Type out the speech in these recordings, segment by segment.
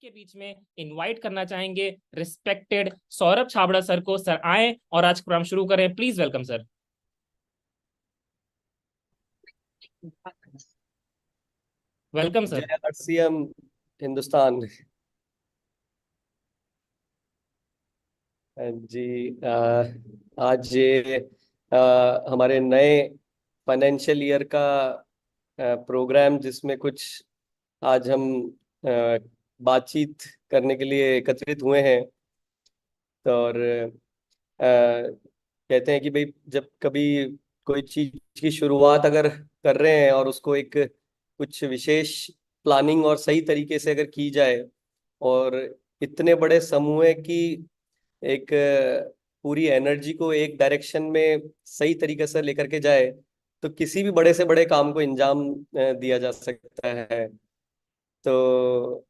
के बीच में इनवाइट करना चाहेंगे रिस्पेक्टेड सौरभ छाबड़ा सर को। सर आए और आज प्रोग्राम शुरू करें। Please welcome sir. Welcome sir. जय आरसीएम हिंदुस्तान। जी आज ये हमारे नए फाइनेंशियल ईयर का प्रोग्राम जिसमें कुछ आज हम अ, बातचीत करने के लिए एकत्रित हुए हैं। तो और कहते हैं कि भाई जब कभी कोई चीज की शुरुआत अगर कर रहे हैं और उसको एक कुछ विशेष प्लानिंग और सही तरीके से अगर की जाए और इतने बड़े समूह की एक पूरी एनर्जी को एक डायरेक्शन में सही तरीके से लेकर के जाए तो किसी भी बड़े से बड़े काम को अंजाम दिया जा सकता है। तो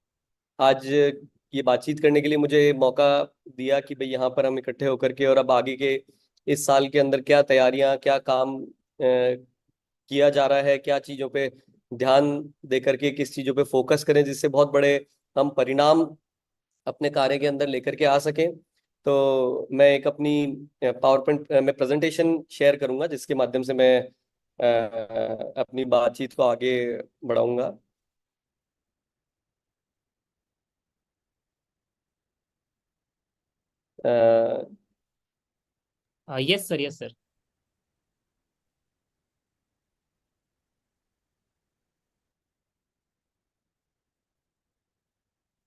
आज ये बातचीत करने के लिए मुझे मौका दिया कि भाई यहाँ पर हम इकट्ठे होकर के और अब आगे के इस साल के अंदर क्या तैयारियां क्या काम किया जा रहा है, क्या चीजों पे ध्यान दे करके किस चीजों पे फोकस करें जिससे बहुत बड़े हम परिणाम अपने कार्य के अंदर लेकर के आ सकें। तो मैं एक अपनी पावर पॉइंट में प्रेजेंटेशन शेयर करूंगा जिसके माध्यम से मैं अपनी बातचीत को आगे बढ़ाऊंगा। Yes sir, yes sir.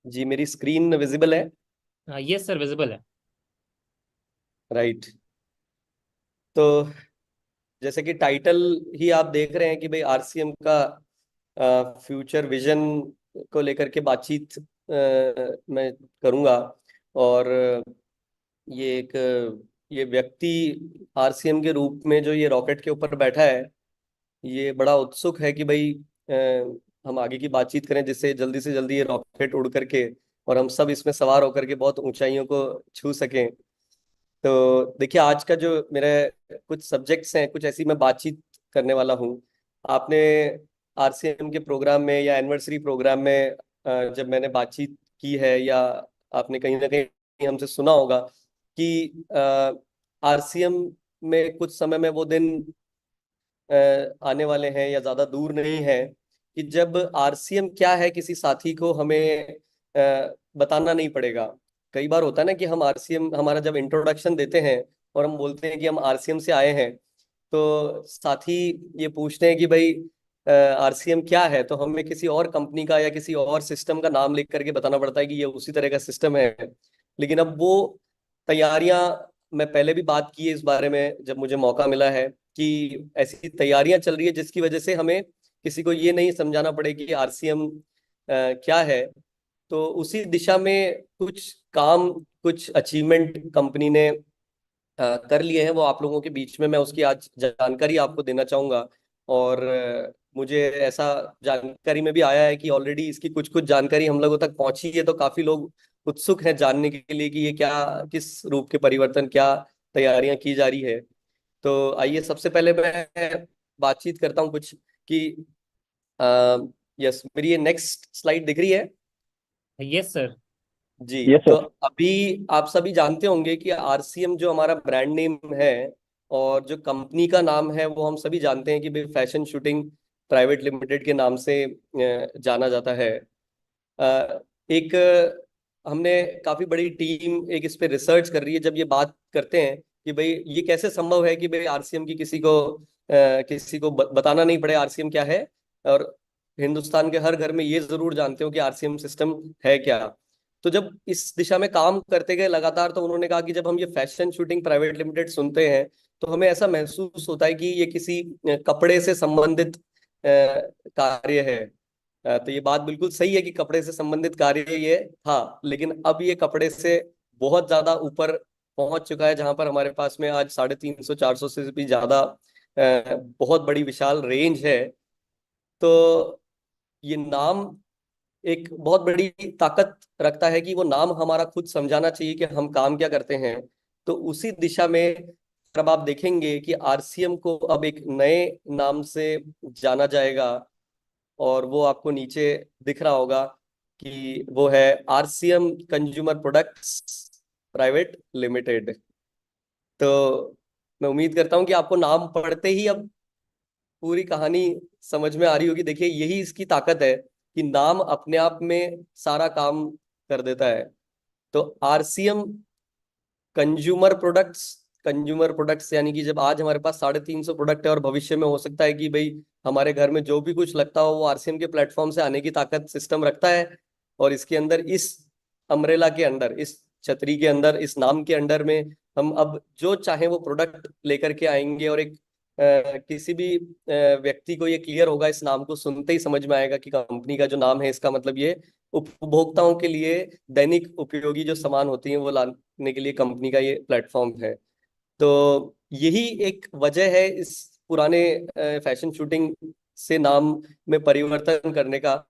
जी मेरी स्क्रीन विजिबल है? यस सर, विजिबल है। राइट। तो जैसे कि टाइटल ही आप देख रहे हैं कि भाई आरसीएम का फ्यूचर विजन को लेकर के बातचीत मैं करूंगा। और ये एक ये व्यक्ति आरसीएम के रूप में जो ये रॉकेट के ऊपर बैठा है ये बड़ा उत्सुक है कि भाई हम आगे की बातचीत करें जिससे जल्दी से जल्दी ये रॉकेट उड़ करके और हम सब इसमें सवार होकर के बहुत ऊंचाइयों को छू सकें। तो देखिए आज का जो मेरे कुछ सब्जेक्ट्स हैं कुछ ऐसी मैं बातचीत करने वाला हूँ। आपने आरसीएम के प्रोग्राम में या एनिवर्सरी प्रोग्राम में जब मैंने बातचीत की है या आपने कहीं ना कहीं हमसे सुना होगा कि आरसीएम में कुछ समय में वो दिन आने वाले हैं या ज्यादा दूर नहीं है कि जब आरसीएम क्या है किसी साथी को हमें बताना नहीं पड़ेगा। कई बार होता है ना कि हम आरसीएम हमारा जब इंट्रोडक्शन देते हैं और हम बोलते हैं कि हम आरसीएम से आए हैं तो साथी ये पूछते हैं कि भाई आरसीएम क्या है, तो हमें किसी और कंपनी का या किसी और सिस्टम का नाम लिख करके बताना पड़ता है कि ये उसी तरह का सिस्टम है। लेकिन अब वो तैयारियां मैं पहले भी बात की है इस बारे में जब मुझे मौका मिला है कि ऐसी तैयारियां चल रही है जिसकी वजह से हमें किसी को ये नहीं समझाना पड़े कि आरसीएम क्या है। तो उसी दिशा में कुछ काम कुछ अचीवमेंट कंपनी ने कर लिए हैं वो आप लोगों के बीच में मैं उसकी आज जानकारी आपको देना चाहूंगा। और मुझे ऐसा जानकारी में भी आया है कि ऑलरेडी इसकी कुछ कुछ जानकारी हम लोगों तक पहुंची है, तो काफी लोग उत्सुक हैं जानने के लिए कि ये क्या किस रूप के परिवर्तन क्या तैयारियां की जा रही है। तो आइए सबसे पहले मैं बातचीत करता हूँ कुछ कि यस मेरी ये नेक्स्ट स्लाइड दिख रही है? Yes sir. जी। Yes so sir. अभी आप सभी जानते होंगे कि आरसीएम जो हमारा ब्रांड नेम है और जो कंपनी का नाम है वो हम सभी जानते हैं कि भाई फैशन शूटिंग प्राइवेट लिमिटेड के नाम से जाना जाता है। एक हमने काफी बड़ी टीम एक इस पे रिसर्च कर रही है जब ये बात करते हैं कि भाई ये कैसे संभव है कि भाई आरसीएम की किसी को बताना नहीं पड़े आरसीएम क्या है। और हिंदुस्तान के हर घर में ये जरूर जानते हो कि आरसीएम सिस्टम है क्या। तो जब इस दिशा में काम करते गए लगातार तो उन्होंने कहा कि जब हम ये फैशन शूटिंग प्राइवेट लिमिटेड सुनते हैं तो हमें ऐसा महसूस होता है कि ये किसी कपड़े से संबंधित कार्य है। तो ये बात बिल्कुल सही है कि कपड़े से संबंधित कार्य ये था, लेकिन अब ये कपड़े से बहुत ज्यादा ऊपर पहुंच चुका है जहां पर हमारे पास में आज 350 400 से भी ज्यादा बहुत बड़ी विशाल रेंज है। तो ये नाम एक बहुत बड़ी ताकत रखता है कि वो नाम हमारा खुद समझाना चाहिए कि हम काम क्या करते हैं। तो उसी दिशा में अब आप देखेंगे कि आरसीएम को अब एक नए नाम से जाना जाएगा और वो आपको नीचे दिख रहा होगा। कि वो है RCM consumer products private limited. तो मैं उम्मीद करता हूं कि आपको नाम पढ़ते ही अब पूरी कहानी समझ में आ रही होगी। देखिए, यही इसकी ताकत है कि नाम अपने आप में सारा काम कर देता है। तो आरसीएम कंज्यूमर प्रोडक्ट्स यानी कि जब आज हमारे पास 350 प्रोडक्ट है और भविष्य में हो सकता है कि भाई हमारे घर में जो भी कुछ लगता हो वो आरसीएम के प्लेटफॉर्म से आने की ताकत सिस्टम रखता है। और इसके अंदर, इस अम्ब्रेला के अंदर, इस छतरी के अंदर, इस नाम के अंडर में हम अब जो चाहे वो प्रोडक्ट लेकर के आएंगे। और एक किसी भी व्यक्ति को ये क्लियर होगा, इस नाम को सुनते ही समझ में आएगा कि कंपनी का जो नाम है इसका मतलब ये उपभोक्ताओं के लिए दैनिक उपयोगी जो सामान होती हैं वो लाने के लिए कंपनी का ये प्लेटफॉर्म है। तो यही एक वजह है इस पुराने फैशन शूटिंग से नाम में परिवर्तन करने का।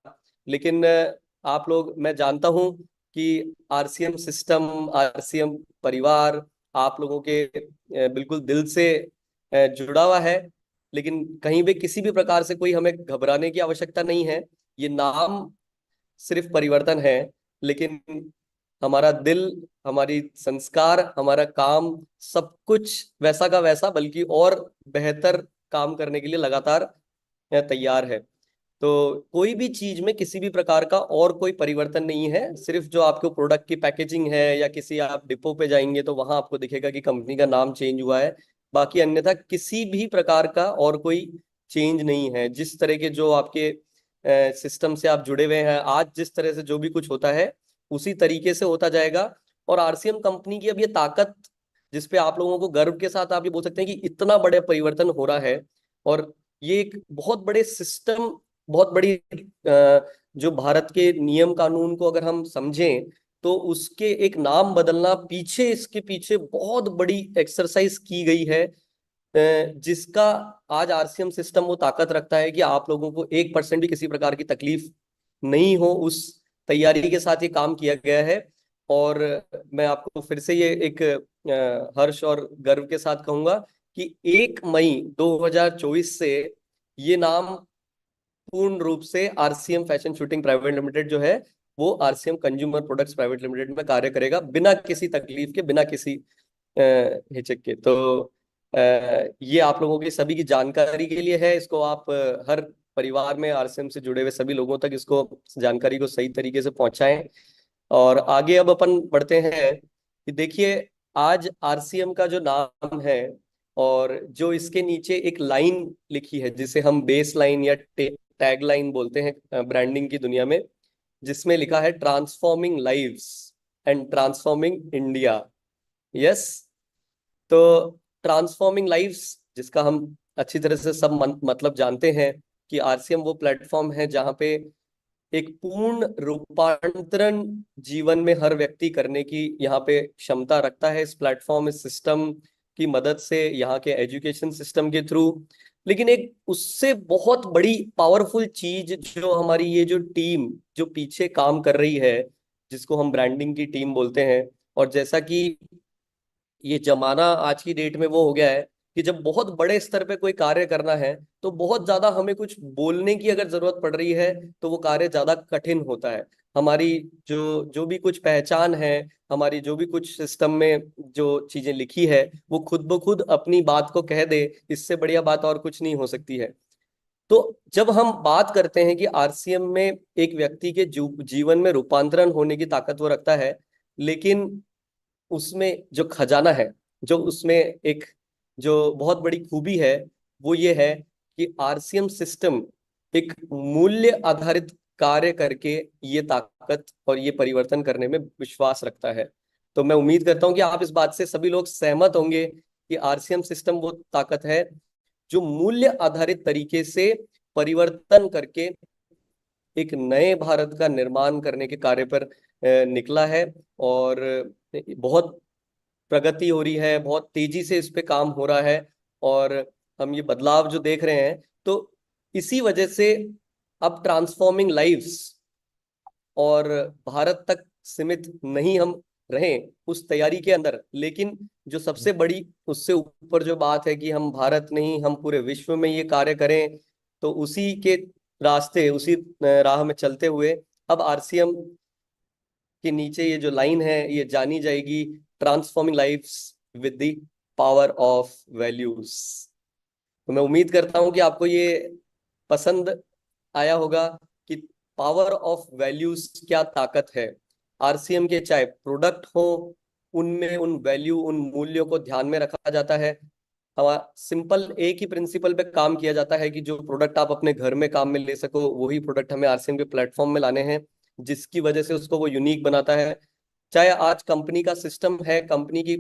लेकिन आप लोग, मैं जानता हूं कि आरसीएम सिस्टम, आरसीएम परिवार आप लोगों के बिल्कुल दिल से जुड़ा हुआ है। लेकिन कहीं भी किसी भी प्रकार से कोई हमें घबराने की आवश्यकता नहीं है। ये नाम सिर्फ परिवर्तन है, लेकिन हमारा दिल, हमारी संस्कार, हमारा काम, सब कुछ वैसा का वैसा, बल्कि और बेहतर काम करने के लिए लगातार तैयार है। तो कोई भी चीज में किसी भी प्रकार का और कोई परिवर्तन नहीं है। सिर्फ जो आपको प्रोडक्ट की पैकेजिंग है, या किसी आप डिपो पे जाएंगे तो वहां आपको दिखेगा कि कंपनी का नाम चेंज हुआ है। बाकी अन्यथा किसी भी प्रकार का और कोई चेंज नहीं है। जिस तरह के जो आपके सिस्टम से आप जुड़े हुए हैं आज, जिस तरह से जो भी कुछ होता है उसी तरीके से होता जाएगा। और आरसीएम कंपनी की अब ये ताकत, जिसपे आप लोगों को गर्व के साथ आप ये बोल सकते हैं कि इतना बड़े परिवर्तन हो रहा है। और ये एक बहुत बड़े सिस्टम, बहुत बड़ी जो भारत के नियम कानून को अगर हम समझें तो उसके एक नाम बदलना, पीछे इसके पीछे बहुत बड़ी एक्सरसाइज की गई है, जिसका आज आरसीएम सिस्टम वो ताकत रखता है कि आप लोगों को 1% भी किसी प्रकार की तकलीफ नहीं हो। उस तैयारी के साथ ये काम किया गया है। और मैं आपको फिर से ये एक हर्ष और गर्व के साथ कहूंगा कि 1 मई 2024 से ये नाम पूर्ण रूप से RCM fashion shooting private limited जो है वो RCM consumer products private limited में कार्य करेगा, बिना किसी तकलीफ के, बिना किसी हिचक के। तो ये आप लोगों की सभी की जानकारी के लिए है। इसको आप हर परिवार में आरसीएम से जुड़े हुए सभी लोगों तक इसको, जानकारी को सही तरीके से पहुंचाएं। और आगे अब अपन बढ़ते हैं कि देखिए, आज आरसीएम का जो नाम है और जो इसके नीचे एक लाइन लिखी है जिसे हम बेस लाइन या टैग लाइन बोलते हैं ब्रांडिंग की दुनिया में, जिसमें लिखा है transforming lives and transforming India. Yes. तो ट्रांसफॉर्मिंग लाइव्स, जिसका हम अच्छी तरह से सब मतलब जानते हैं कि आरसीएम वो प्लेटफॉर्म है जहां पे एक पूर्ण रूपांतरण जीवन में हर व्यक्ति करने की यहाँ पे क्षमता रखता है। इस प्लेटफॉर्म, इस सिस्टम की मदद से, यहाँ के एजुकेशन सिस्टम के थ्रू। लेकिन एक उससे बहुत बड़ी पावरफुल चीज जो हमारी ये जो टीम जो पीछे काम कर रही है, जिसको हम ब्रांडिंग की टीम बोलते हैं। और जैसा कि ये जमाना आज की डेट में वो हो गया है कि जब बहुत बड़े स्तर पे कोई कार्य करना है तो बहुत ज्यादा हमें कुछ बोलने की अगर जरूरत पड़ रही है तो वो कार्य ज्यादा कठिन होता है। हमारी जो जो भी कुछ पहचान है, हमारी जो भी कुछ सिस्टम में जो चीजें लिखी है, वो खुद ब खुद अपनी बात को कह दे, इससे बढ़िया बात और कुछ नहीं हो सकती है। तो जब हम बात करते हैं कि आरसीएम में एक व्यक्ति के जीवन में रूपांतरण होने की ताकत वो रखता है, लेकिन उसमें जो खजाना है, जो उसमें एक जो बहुत बड़ी खूबी है, वो ये है कि आरसीएम सिस्टम एक मूल्य आधारित कार्य करके ये ताकत और ये परिवर्तन करने में विश्वास रखता है। तो मैं उम्मीद करता हूं कि आप इस बात से सभी लोग सहमत होंगे कि आरसीएम सिस्टम वो ताकत है जो मूल्य आधारित तरीके से परिवर्तन करके एक नए भारत का निर्माण करने के कार्य पर निकला है। और बहुत प्रगति हो रही है, बहुत तेजी से इस पे काम हो रहा है। और हम ये बदलाव जो देख रहे हैं, तो इसी वजह से अब ट्रांसफॉर्मिंग लाइव्स और भारत तक सीमित नहीं हम रहें उस तैयारी के अंदर, लेकिन जो सबसे बड़ी उससे ऊपर जो बात है कि हम भारत नहीं, हम पूरे विश्व में ये कार्य करें। तो उसी के रास्ते, उसी राह में चलते हुए अब आरसीएम के नीचे ये जो लाइन है ये जानी जाएगी, transforming lifes with the power of values. तो मैं उम्मीद करता हूं कि आपको ये पसंद आया होगा कि पावर ऑफ वैल्यूज क्या ताकत है। आरसीएम के चाहे प्रोडक्ट हो, उनमें उन वैल्यू, उन मूल्यों को ध्यान में रखा जाता है। हमारा सिंपल एक ही प्रिंसिपल पे काम किया जाता है कि जो प्रोडक्ट आप अपने घर में काम में ले सको, वही प्रोडक्ट हमें आरसीएम के प्लेटफॉर्म में लाने हैं, जिसकी वजह से उसको वो यूनिक बनाता है। चाहे आज कंपनी का सिस्टम है, कंपनी की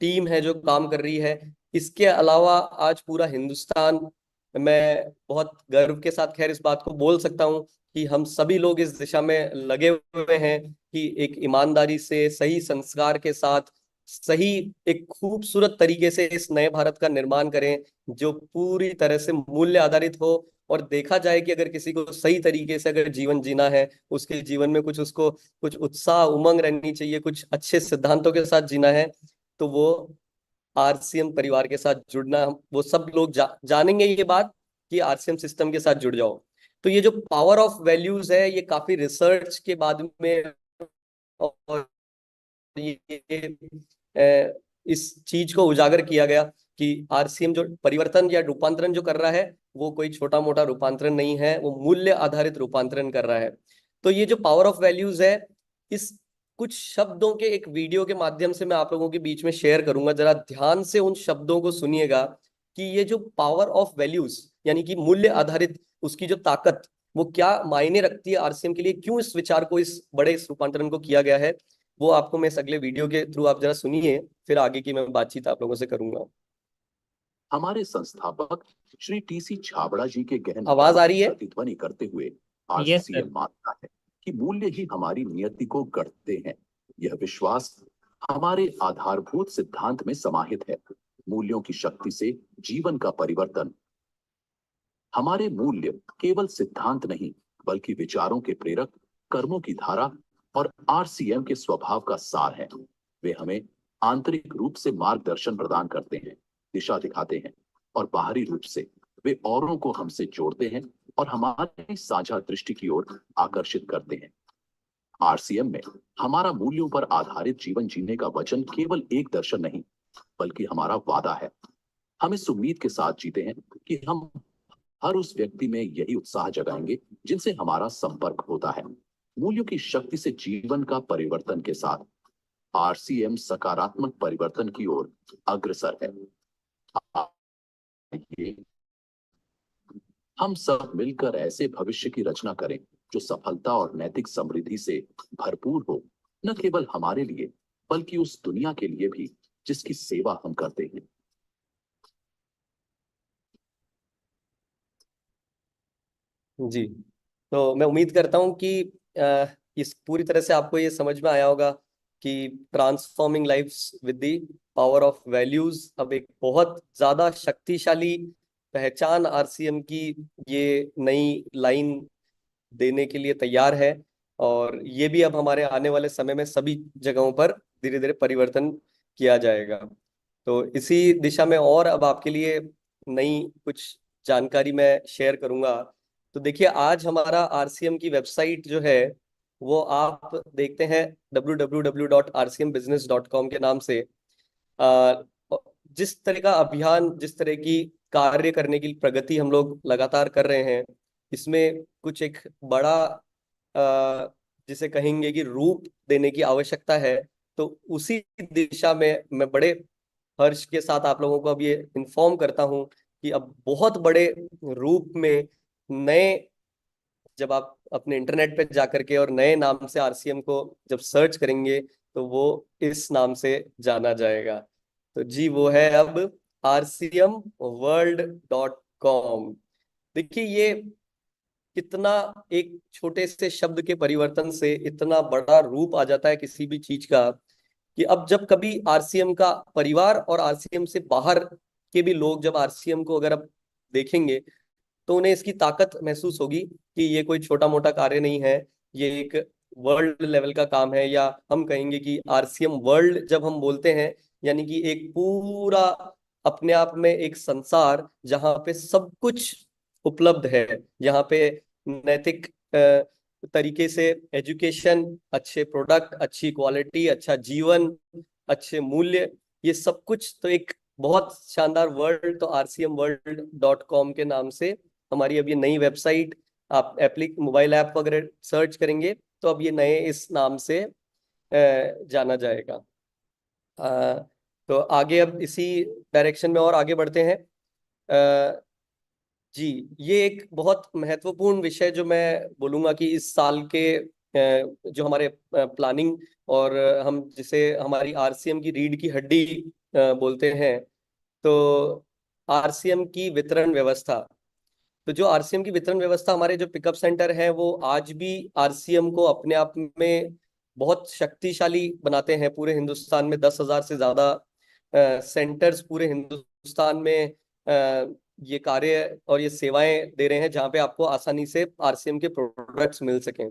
टीम है जो काम कर रही है, इसके अलावा आज पूरा हिंदुस्तान, मैं बहुत गर्व के साथ खैर इस बात को बोल सकता हूँ कि हम सभी लोग इस दिशा में लगे हुए हैं कि एक ईमानदारी से, सही संस्कार के साथ, सही एक खूबसूरत तरीके से इस नए भारत का निर्माण करें, जो पूरी तरह से मूल्य आधारित हो। और देखा जाए कि अगर किसी को सही तरीके से अगर जीवन जीना है, उसके जीवन में कुछ, उसको कुछ उत्साह उमंग रहनी चाहिए, कुछ अच्छे सिद्धांतों के साथ जीना है, तो वो आरसीएम परिवार के साथ जुड़ना, वो सब लोग जानेंगे ये बात कि आरसीएम सिस्टम के साथ जुड़ जाओ। तो ये जो पावर ऑफ वैल्यूज है, ये काफी रिसर्च के बाद में, और ये इस चीज को उजागर किया गया कि आरसीएम जो परिवर्तन या रूपांतरण जो कर रहा है, वो कोई छोटा मोटा रूपांतरण नहीं है, वो मूल्य आधारित रूपांतरण कर रहा है। तो ये जो पावर ऑफ वैल्यूज है, इस कुछ शब्दों के एक वीडियो के माध्यम से मैं आप लोगों के बीच में शेयर करूंगा। जरा ध्यान से उन शब्दों को सुनिएगा कि ये जो पावर ऑफ वैल्यूज यानी कि मूल्य आधारित, उसकी जो ताकत, वो क्या मायने रखती है आरसीएम के लिए, क्यों इस विचार को, इस बड़े इस रूपांतरण को किया गया है, वो आपको मैं इस अगले वीडियो के थ्रू आप जरा सुनिए, फिर आगे की मैं बातचीत आप लोगों से करूंगा। हमारे संस्थापक श्री टीसी छाबड़ा जी के गहन आवाज आ रही है? प्रतिध्वनि करते हुए यस सर। आरसीएम मानता है कि मूल्य ही हमारी नियति को गढ़ते हैं। यह विश्वास हमारे आधारभूत सिद्धांत में समाहित है। मूल्यों की शक्ति से जीवन का परिवर्तन। हमारे मूल्य केवल सिद्धांत नहीं, बल्कि विचारों के प्रेरक, कर्मों की धारा और आरसीएम के स्वभाव का सार है। वे हमें आंतरिक रूप से मार्गदर्शन प्रदान करते हैं, दिशा दिखाते हैं, और बाहरी रूप से वे औरों को हमसे जोड़ते हैं और हमारी साझा दृष्टि की ओर आकर्षित करते हैं। आरसीएम में हमारा मूल्यों पर आधारित जीवन जीने का वचन केवल एक दर्शन नहीं, बल्कि हमारा वादा है। हम इस उम्मीद के साथ जीते हैं कि हम हर उस व्यक्ति में यही उत्साह जगाएंगे जिनसे हमारा संपर्क होता है। मूल्यों की शक्ति से जीवन का परिवर्तन के साथ आरसीएम सकारात्मक परिवर्तन की ओर अग्रसर है। आइए हम सब मिलकर ऐसे भविष्य की रचना करें जो सफलता और नैतिक समृद्धि से भरपूर हो, न केवल हमारे लिए बल्कि उस दुनिया के लिए भी जिसकी सेवा हम करते हैं। जी, तो मैं उम्मीद करता हूं कि इस पूरी तरह से आपको ये समझ में आया होगा कि transforming lifes with the power of values अब एक बहुत ज्यादा शक्तिशाली पहचान आरसीएम की ये नई लाइन देने के लिए तैयार है। और ये भी अब हमारे आने वाले समय में सभी जगहों पर धीरे धीरे परिवर्तन किया जाएगा। तो इसी दिशा में और अब आपके लिए नई कुछ जानकारी मैं शेयर करूंगा। तो देखिए, आज हमारा आरसीएम की वेबसाइट जो है, वो आप देखते हैं www.rcmbusiness.com के नाम से। अ, जिस तरह का अभियान, जिस तरह की कार्य करने की प्रगति हम लोग लगातार कर रहे हैं, इसमें कुछ एक बड़ा जिसे कहेंगे कि रूप देने की आवश्यकता है। तो उसी दिशा में मैं बड़े हर्ष के साथ आप लोगों को अब ये इन्फॉर्म करता हूं कि अब बहुत बड़े रूप में नए, जब आप अपने इंटरनेट पे जाकर के और नए नाम से आरसीएम को जब सर्च करेंगे, तो वो इस नाम से जाना जाएगा। तो जी, वो है अब rcmworld.com। देखिए, ये कितना एक छोटे से शब्द के परिवर्तन से इतना बड़ा रूप आ जाता है किसी भी चीज का, कि अब जब कभी आरसीएम का परिवार और आरसीएम से बाहर के भी लोग जब आरसीएम को अगर अब देखेंगे, तो उन्हें इसकी ताकत महसूस होगी कि ये कोई छोटा मोटा कार्य नहीं है, ये एक वर्ल्ड लेवल का काम है। या हम कहेंगे कि आरसीएम वर्ल्ड जब हम बोलते हैं, यानी कि एक पूरा अपने आप में एक संसार जहाँ पे सब कुछ उपलब्ध है, जहाँ पे नैतिक तरीके से एजुकेशन, अच्छे प्रोडक्ट, अच्छी क्वालिटी, अच्छा जीवन, अच्छे मूल्य, ये सब कुछ तो एक बहुत शानदार वर्ल्ड, तो rcmworld.com के नाम से हमारी अब ये नई वेबसाइट, आप मोबाइल ऐप वगैरह सर्च करेंगे तो अब ये नए इस नाम से जाना जाएगा। तो आगे अब इसी डायरेक्शन में और आगे बढ़ते हैं। जी, ये एक बहुत महत्वपूर्ण विषय जो मैं बोलूंगा कि इस साल के जो हमारे प्लानिंग और हम जिसे हमारी आरसीएम की रीढ़ की हड्डी बोलते हैं, तो आरसीएम की वितरण व्यवस्था। तो जो आरसीएम की वितरण व्यवस्था, हमारे जो पिकअप सेंटर है वो आज भी आरसीएम को अपने आप में बहुत शक्तिशाली बनाते हैं। पूरे हिंदुस्तान में 10,000 से ज्यादा सेंटर्स पूरे हिंदुस्तान में ये कार्य और ये सेवाएं दे रहे हैं, जहाँ पे आपको आसानी से आरसीएम के प्रोडक्ट्स मिल सकें।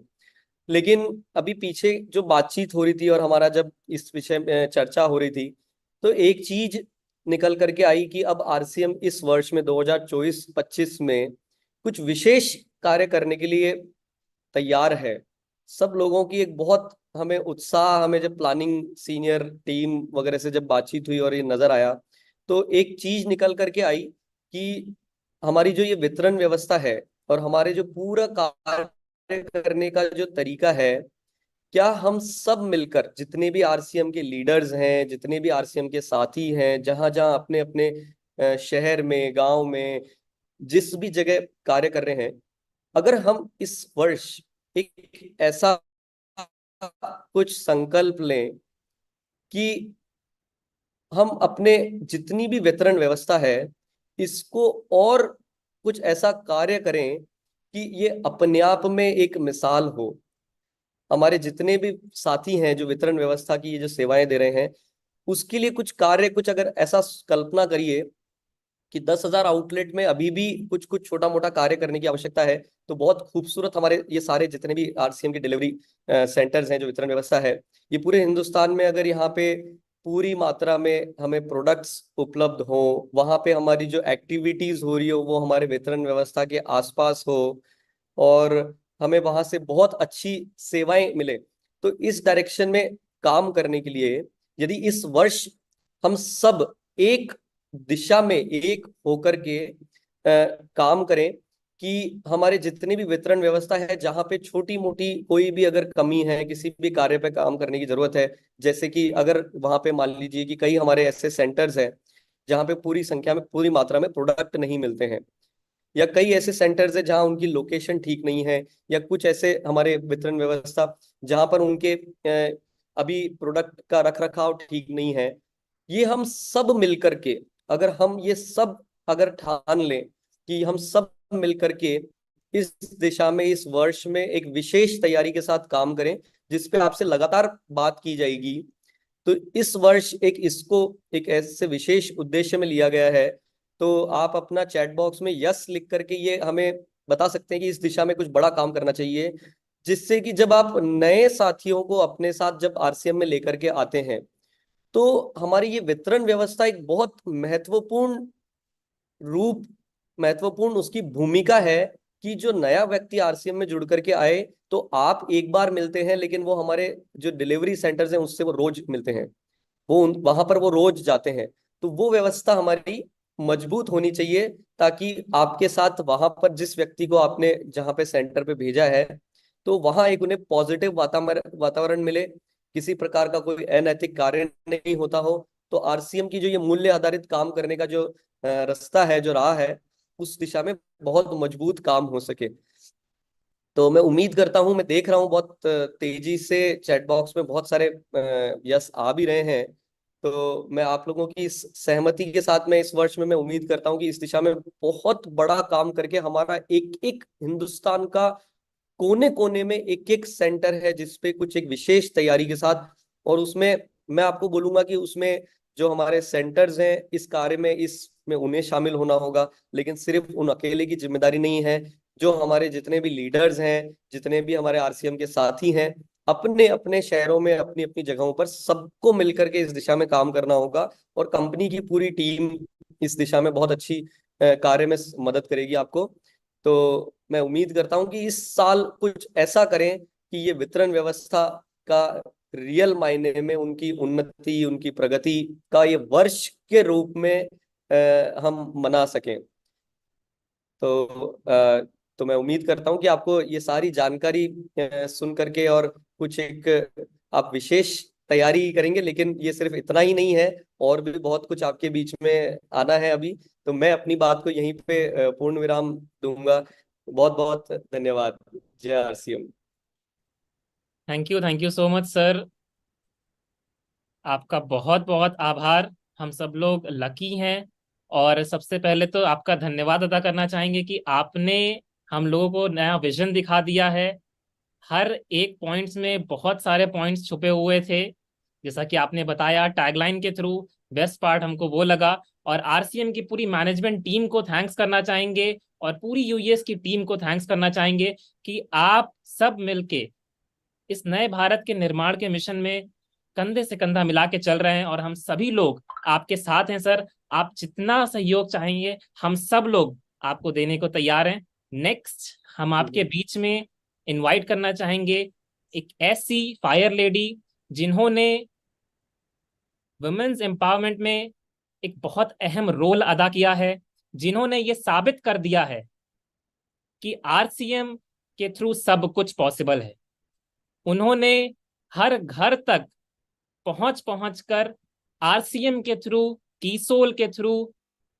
लेकिन अभी पीछे जो बातचीत हो रही थी और हमारा जब इस विषय में चर्चा हो रही थी, तो एक चीज निकल करके आई कि अब आरसीएम इस वर्ष में 2024-25 में कुछ विशेष कार्य करने के लिए तैयार है। सब लोगों की एक बहुत हमें उत्साह, हमें जब प्लानिंग सीनियर टीम वगैरह से जब बातचीत हुई और ये नजर आया, तो एक चीज निकल करके आई कि हमारी जो ये वितरण व्यवस्था है और हमारे जो पूरा कार्य करने का जो तरीका है, क्या हम सब मिलकर, जितने भी आरसीएम के लीडर्स हैं, जितने भी आरसीएम के साथी हैं, जहां जहां अपने अपने शहर में, गांव में, जिस भी जगह कार्य कर रहे हैं, अगर हम इस वर्ष एक ऐसा कुछ संकल्प लें कि हम अपने जितनी भी वितरण व्यवस्था है इसको और कुछ ऐसा कार्य करें कि ये अपने आप में एक मिसाल हो। हमारे जितने भी साथी हैं जो वितरण व्यवस्था की ये जो सेवाएं दे रहे हैं, उसके लिए कुछ कार्य, कुछ अगर ऐसा कल्पना करिए कि 10,000 आउटलेट में अभी भी कुछ कुछ छोटा मोटा कार्य करने की आवश्यकता है, तो बहुत खूबसूरत हमारे ये सारे जितने भी आरसीएम के डिलीवरी सेंटर्स हैं, जो वितरण व्यवस्था है, ये पूरे हिंदुस्तान में अगर यहाँ पे पूरी मात्रा में हमें प्रोडक्ट्स उपलब्ध हो, वहां पे हमारी जो एक्टिविटीज हो रही हो वो हमारे वितरण व्यवस्था के आसपास हो और हमें वहां से बहुत अच्छी सेवाएं मिले, तो इस डायरेक्शन में काम करने के लिए यदि इस वर्ष हम सब एक दिशा में एक होकर के काम करें कि हमारे जितनी भी वितरण व्यवस्था है, जहां पे छोटी मोटी कोई भी अगर कमी है, किसी भी कार्य पे काम करने की जरूरत है, जैसे कि अगर वहां पे मान लीजिए कि कई हमारे ऐसे सेंटर्स हैं जहां पे पूरी संख्या में, पूरी मात्रा में प्रोडक्ट नहीं मिलते हैं, या कई ऐसे सेंटर्स है जहां उनकी लोकेशन ठीक नहीं है, या कुछ ऐसे हमारे वितरण व्यवस्था जहां पर उनके अभी प्रोडक्ट का रख रखाव ठीक नहीं है, ये हम सब मिलकर के, अगर हम ये सब अगर ठान लें कि हम सब मिलकर के इस दिशा में इस वर्ष में एक विशेष तैयारी के साथ काम करें, जिसपे आपसे लगातार बात की जाएगी, तो इस वर्ष एक इसको एक ऐसे विशेष उद्देश्य में लिया गया है। तो आप अपना चैट बॉक्स में यस लिख करके ये हमें बता सकते हैं कि इस दिशा में कुछ बड़ा काम करना चाहिए, जिससे कि जब आप नए साथियों को अपने साथ जब आरसीएम में लेकर के आते हैं, तो हमारी ये वितरण व्यवस्था एक बहुत महत्वपूर्ण रूप, महत्वपूर्ण उसकी भूमिका है कि जो नया व्यक्ति आरसीएम में जुड़ करके आए, तो आप एक बार मिलते हैं, लेकिन वो हमारे जो डिलीवरी सेंटर्स हैं उससे वो रोज मिलते हैं, वो वहां पर वो रोज जाते हैं। तो वो व्यवस्था हमारी मजबूत होनी चाहिए, ताकि आपके साथ वहां पर जिस व्यक्ति को आपने जहां पे सेंटर पे भेजा है, तो वहां एक उन्हें पॉजिटिव वातावरण मिले, किसी प्रकार का कोई अनैतिक कार्य नहीं होता हो। तो आरसीएम की जो ये मूल्य आधारित काम करने का जो रास्ता है, जो राह है, उस दिशा में बहुत मजबूत काम हो सके। तो मैं उम्मीद करता हूं, मैं देख रहा हूं बहुत तेजी से चैट बॉक्स में बहुत सारे यस आ भी रहे हैं, तो मैं आप लोगों की इस सहमति के साथ में इस वर्ष में मैं उम्मीद करता हूं कि इस दिशा में बहुत बड़ा काम करके हमारा एक एक हिंदुस्तान का कोने कोने में एक एक सेंटर है जिसपे कुछ एक विशेष तैयारी के साथ, और उसमें मैं आपको बोलूंगा कि उसमें जो हमारे सेंटर्स हैं इस कार्य में, इसमें उन्हें शामिल होना होगा, लेकिन सिर्फ उन अकेले की जिम्मेदारी नहीं है। जो हमारे जितने भी लीडर्स हैं, जितने भी हमारे आरसीएम के साथी हैं, अपने अपने शहरों में, अपनी अपनी जगहों पर सबको मिलकर के इस दिशा में काम करना होगा, और कंपनी की पूरी टीम इस दिशा में बहुत अच्छी कार्य में मदद करेगी आपको। तो मैं उम्मीद करता हूं कि इस साल कुछ ऐसा करें कि ये वितरण व्यवस्था का रियल मायने में उनकी उन्नति, उनकी प्रगति का ये वर्ष के रूप में हम मना सकें। तो मैं उम्मीद करता हूं कि आपको ये सारी जानकारी सुन करके और कुछ एक आप विशेष तैयारी करेंगे, लेकिन ये सिर्फ इतना ही नहीं है, और भी बहुत कुछ आपके बीच में आना है अभी। तो मैं अपनी बात को यहीं पे पूर्ण विराम दूंगा। बहुत बहुत धन्यवाद। जय RCM. Thank you so much sir. आपका बहुत बहुत आभार। हम सब लोग लकी हैं, और सबसे पहले तो आपका धन्यवाद अदा करना चाहेंगे कि आपने हम लोगों को नया विजन दिखा दिया है। हर एक पॉइंट्स में बहुत सारे पॉइंट्स छुपे हुए थे, जैसा कि आपने बताया टैगलाइन के थ्रू। बेस्ट पार्ट हमको वो लगा। और आरसीएम की पूरी मैनेजमेंट टीम को थैंक्स करना चाहेंगे, और पूरी यूएस की टीम को थैंक्स करना चाहेंगे कि आप सब मिलके इस नए भारत के निर्माण के मिशन में कंधे से कंधा मिला के चल रहे हैं, और हम सभी लोग आपके साथ हैं सर। आप जितना सहयोग चाहेंगे हम सब लोग आपको देने को तैयार हैं। नेक्स्ट हम आपके बीच में इनवाइट करना चाहेंगे एक ऐसी फायर लेडी जिन्होंने वुमेन्स एम्पावरमेंट में एक बहुत अहम रोल अदा किया है, जिन्होंने ये साबित कर दिया है कि आरसीएम के थ्रू सब कुछ पॉसिबल है। उन्होंने हर घर तक पहुंच पहुंच कर आरसीएम के थ्रू, कीसोल के थ्रू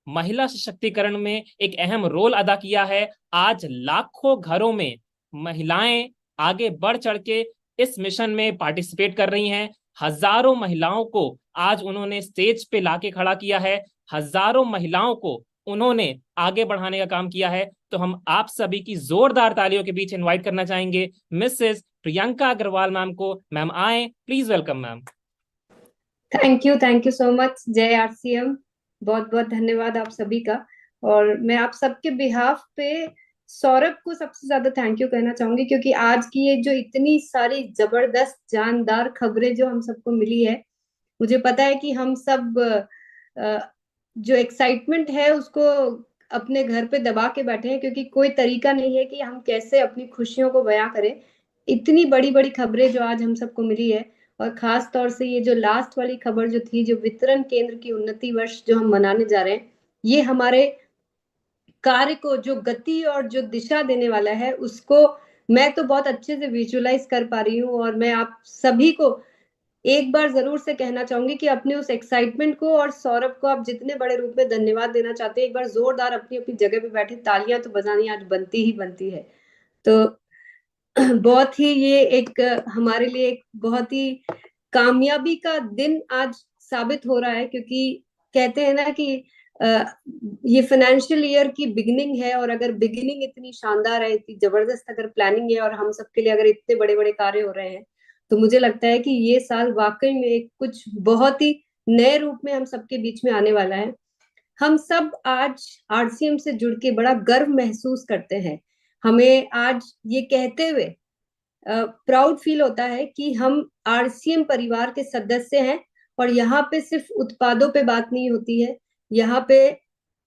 महिला सशक्तिकरण में एक अहम रोल अदा किया है। आज लाखों घरों में महिलाएं आगे बढ़ चढ़ के इस मिशन में पार्टिसिपेट कर रही हैं। हजारों महिलाओं को आज उन्होंने स्टेज पे लाके खड़ा किया है। हजारों महिलाओं को उन्होंने आगे बढ़ाने का काम किया है। तो हम आप सभी की जोरदार तालियों के बीच इनवाइट करना चाहेंगे मिसेस प्रियंका अग्रवाल मैम को। मैम आए, please welcome ma'am. Thank you so much. जय आरसीएम। बहुत बहुत धन्यवाद आप सभी का। और मैं आप सबके बिहाफ पे सौरभ को सबसे ज्यादा थैंक यू कहना चाहूंगी, क्योंकि आज की ये जो इतनी सारी जबरदस्त जानदार खबरें जो हम सबको मिली है, मुझे पता है कि हम सब जो एक्साइटमेंट है उसको अपने घर पे दबा के बैठे हैं, क्योंकि कोई तरीका नहीं है कि हम कैसे अपनी खुशियों को बयां करें। इतनी बड़ी बड़ी खबरें जो आज हम सबको मिली है, और खास तौर से ये जो लास्ट वाली खबर जो थी, जो वितरण केंद्र की उन्नति वर्ष जो हम मनाने जा रहे हैं, ये हमारे कार्य को जो गति और जो दिशा देने वाला है, उसको मैं तो बहुत अच्छे से विजुअलाइज कर पा रही हूँ। और मैं आप सभी को एक बार जरूर से कहना चाहूंगी कि अपने उस एक्साइटमेंट को, और सौरभ को आप जितने बड़े रूप में धन्यवाद देना चाहते हैं, एक बार जोरदार अपनी अपनी जगह पे बैठे तालियां तो बजानी आज बनती ही बनती है। तो बहुत ही ये एक हमारे लिए एक बहुत ही कामयाबी का दिन आज साबित हो रहा है, क्योंकि कहते हैं ना कि ये फाइनेंशियल ईयर की बिगिनिंग है, और अगर बिगिनिंग इतनी शानदार है, इतनी जबरदस्त अगर प्लानिंग है, और हम सबके लिए अगर इतने बड़े बड़े कार्य हो रहे हैं, तो मुझे लगता है कि ये साल वाकई में एक कुछ बहुत ही नए रूप में हम सबके बीच में आने वाला है। हम सब आज आरसीएम से जुड़ के बड़ा गर्व महसूस करते हैं। हमें आज ये कहते हुए प्राउड फील होता है कि हम आरसीएम परिवार के सदस्य हैं, और यहाँ पे सिर्फ उत्पादों पे बात नहीं होती है, यहाँ पे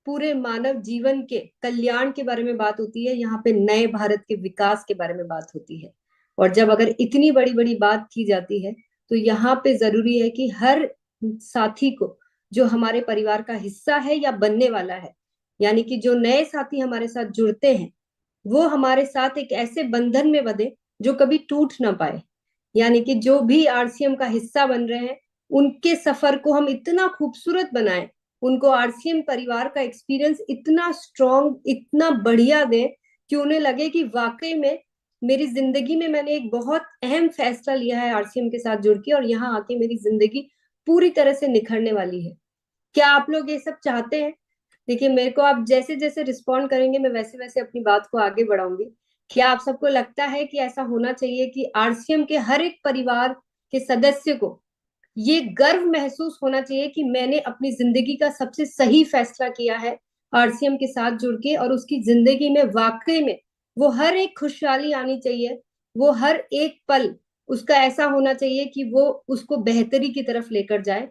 पूरे मानव जीवन के कल्याण के बारे में बात होती है, यहाँ पे नए भारत के विकास के बारे में बात होती है। और जब अगर इतनी बड़ी बड़ी बात की जाती है, तो यहाँ पे जरूरी है कि हर साथी को, जो हमारे परिवार का हिस्सा है या बनने वाला है, यानी कि जो नए साथी हमारे साथ जुड़ते हैं, वो हमारे साथ एक ऐसे बंधन में बंधे जो कभी टूट ना पाए। यानी कि जो भी आरसीएम का हिस्सा बन रहे हैं, उनके सफर को हम इतना खूबसूरत बनाएं, उनको आरसीएम परिवार का एक्सपीरियंस इतना स्ट्रॉन्ग, इतना बढ़िया दें कि उन्हें लगे कि वाकई में मेरी जिंदगी में मैंने एक बहुत अहम फैसला लिया है आरसीएम के साथ जुड़ के, और यहाँ आके मेरी जिंदगी पूरी तरह से निखरने वाली है। क्या आप लोग ये सब चाहते हैं? देखिए, मेरे को आप जैसे जैसे रिस्पॉन्ड करेंगे, मैं वैसे वैसे अपनी बात को आगे बढ़ाऊंगी। क्या आप सबको लगता है कि ऐसा होना चाहिए कि आरसीएम के हर एक परिवार के सदस्य को ये गर्व महसूस होना चाहिए कि मैंने अपनी जिंदगी का सबसे सही फैसला किया है आरसीएम के साथ जुड़ के, और उसकी जिंदगी में वाकई में वो हर एक खुशहाली आनी चाहिए, वो हर एक पल उसका ऐसा होना चाहिए कि वो उसको बेहतरी की तरफ लेकर जाए।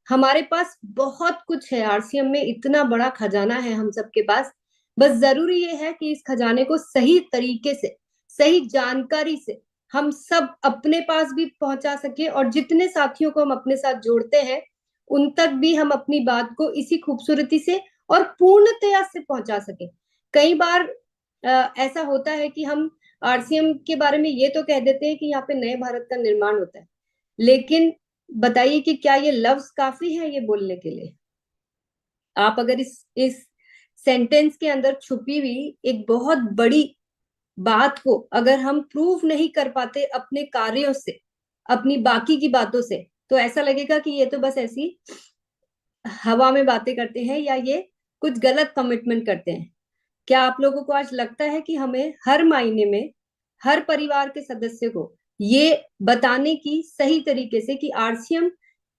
हमारे पास बहुत कुछ है, आरसीएम में इतना बड़ा खजाना है हम सबके पास, बस जरूरी ये है कि इस खजाने को सही तरीके से, सही जानकारी से हम सब अपने पास भी पहुंचा सके, और जितने साथियों को हम अपने साथ जोड़ते हैं उन तक भी हम अपनी बात को इसी खूबसूरती से और पूर्णतया से पहुंचा सके। कई बार ऐसा होता है कि हम आरसीएम के बारे में ये तो कह देते हैं कि यहाँ पे नए भारत का निर्माण होता है, लेकिन बताइए कि क्या ये लफ्ज काफी है ये बोलने के लिए? आप अगर इस सेंटेंस के अंदर छुपी हुई एक बहुत बड़ी बात को अगर हम प्रूव नहीं कर पाते अपने कार्यों से, अपनी बाकी की बातों से, तो ऐसा लगेगा कि ये तो बस ऐसी हवा में बातें करते हैं या ये कुछ गलत कमिटमेंट करते हैं। क्या आप लोगों को आज लगता है कि हमें हर मायने में हर परिवार के सदस्य को ये बताने की सही तरीके से कि आरसीएम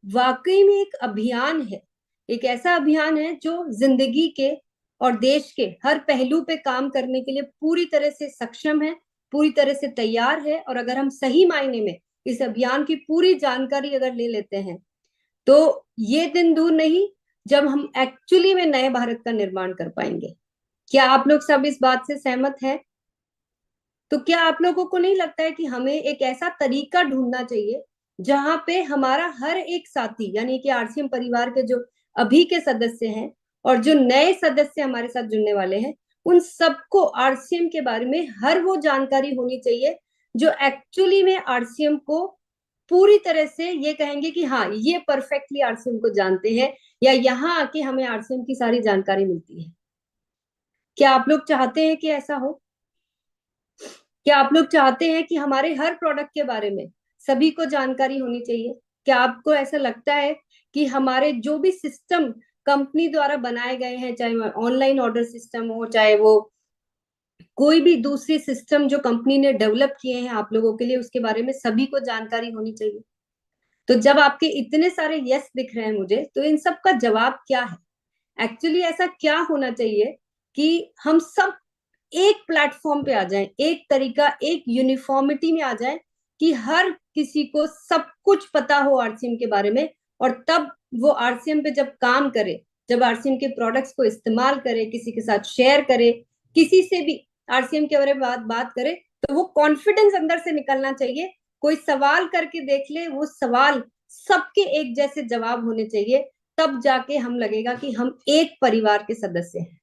वाकई में एक अभियान है, एक ऐसा अभियान है जो जिंदगी के और देश के हर पहलू पे काम करने के लिए पूरी तरह से सक्षम है, पूरी तरह से तैयार है। और अगर हम सही मायने में इस अभियान की पूरी जानकारी अगर ले लेते हैं तो ये दिन दूर नहीं जब हम एक्चुअली में नए भारत का निर्माण कर पाएंगे। क्या आप लोग सब इस बात से सहमत हैं? तो क्या आप लोगों को नहीं लगता है कि हमें एक ऐसा तरीका ढूंढना चाहिए जहां पे हमारा हर एक साथी, यानी कि आरसीएम परिवार के जो अभी के सदस्य हैं और जो नए सदस्य हमारे साथ जुड़ने वाले हैं, उन सबको आरसीएम के बारे में हर वो जानकारी होनी चाहिए जो एक्चुअली में आरसीएम को पूरी तरह से ये कहेंगे कि हाँ, ये परफेक्टली आरसीएम को जानते हैं, या यहाँ आके हमें आरसीएम की सारी जानकारी मिलती है। क्या आप लोग चाहते हैं कि ऐसा हो? क्या आप लोग चाहते हैं कि हमारे हर प्रोडक्ट के बारे में सभी को जानकारी होनी चाहिए? क्या आपको ऐसा लगता है कि हमारे जो भी सिस्टम कंपनी द्वारा बनाए गए हैं, चाहे वो ऑनलाइन ऑर्डर सिस्टम हो, चाहे वो कोई भी दूसरी सिस्टम जो कंपनी ने डेवलप किए हैं आप लोगों के लिए, उसके बारे में सभी को जानकारी होनी चाहिए? तो जब आपके इतने सारे यस दिख रहे हैं मुझे, तो इन सब का जवाब क्या है? एक्चुअली ऐसा क्या होना चाहिए कि हम सब एक प्लेटफॉर्म पे आ जाएं, एक तरीका, एक यूनिफॉर्मिटी में आ जाएं कि हर किसी को सब कुछ पता हो आरसीएम के बारे में, और तब वो आरसीएम पे जब काम करे, जब आरसीएम के प्रोडक्ट्स को इस्तेमाल करे, किसी के साथ शेयर करे, किसी से भी आरसीएम के बारे में बात करे, तो वो कॉन्फिडेंस अंदर से निकलना चाहिए। कोई सवाल करके देख ले, वो सवाल सबके एक जैसे जवाब होने चाहिए, तब जाके हम लगेगा कि हम एक परिवार के सदस्य हैं।